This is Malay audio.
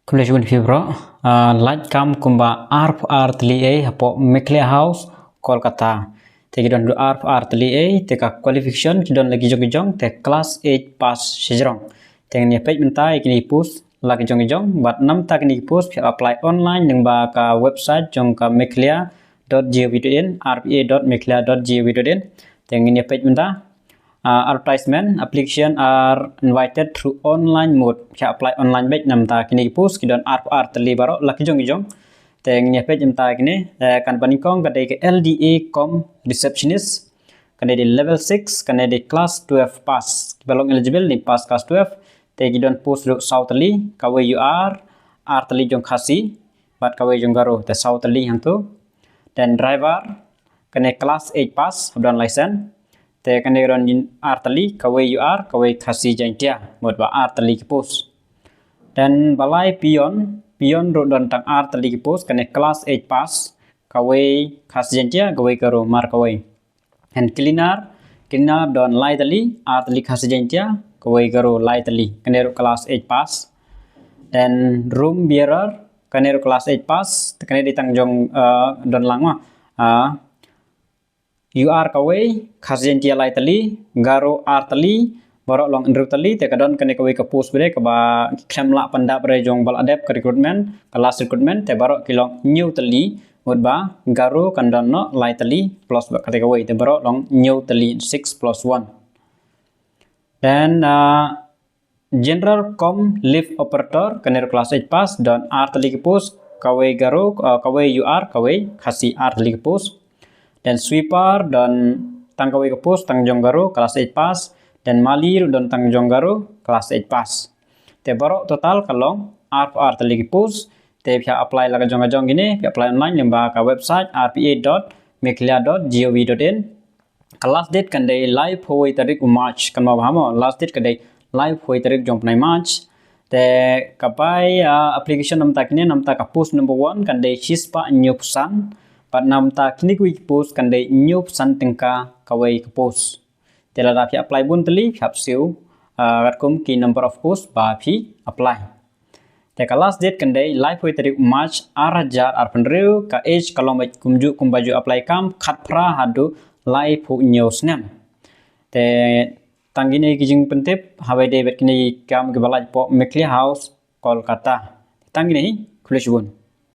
Kulejun fibro light kam kumba arp artli a hapo Meklia House Kolkata te gidon du arp artli a te ka qualification gidon lagi jong te class 8 pass sejrong te ni page mentai kini pus lagi jong bat nam tak ni pus apply online nang ba ka website jong ka meklia.gov.in rpa.meklia.gov.in te ni page mentai advertisement application are invited through online mode kya apply online baik nam ta kini post kidon art teli baro laki jong teng ni page ta kini kan panikong kadai ke LDA com receptionist kan di level 6 kan di class 12 pass belong eligible ni pass class 12 te kidon post ru sauteli kawe you are teli jong khasi bat kawe jong garo te sauteli hang tu dan driver kan class 8 pass dan license te kane ron artali kawe you are kawe khasi jantia mod ba artali ki post dan balai pion ro don tang artali ki post kane class 8 pass kawe khasi jantia kawe karo mar kawe and cleaner don laitali artali khasi jantia kawe karo laitali kane ro class 8 pass dan room bearer kane ro class 8 pass kane ditang jong don langwa you are kawe khasian tia lai tali garo ar tali borok long indru tali te kadon kene kawe ka post bre ka ba khemla panda bre jong bal adep ka recruitment kelas recruitment te borok kilong new tali mod ba garo kandon no lai tali plus ba kate kawe te borok long new tali 6+1 dan general com lift operator kene class 8 pass don ar tali ki post kawe garo kawe you are kawe khasi ar tali ki post dan sweeper dan tangkawi ke post tang jonggaro kelas 8 pass dan malir dan tang jonggaro kelas 8 pass te borok total kalong ar tali ke post te bisa apply laga jong gini apply online lemba ka website rpa.meklia.gov.in kelas date kan day live hoi tarik March kan mau hamo last date kan day live hoi tarik jong penai March te kapai application nam tak ni nam tak post number 1 kan day chispa nyupsan pat nam ta kini kui post kan dei nyup san tengka kawai ke post tela da apply bun teli phap siu kat kum ki number of post ba phi apply te ka last date kan dei live hoi tarik March arajar arpenreu ka age kalong kumju kumbaju apply kam khat pra hadu live hu news nam te tanggini kijing pentip hawai de bet kini kam ke balaj po Meklia House Kolkata tanggini kulisbun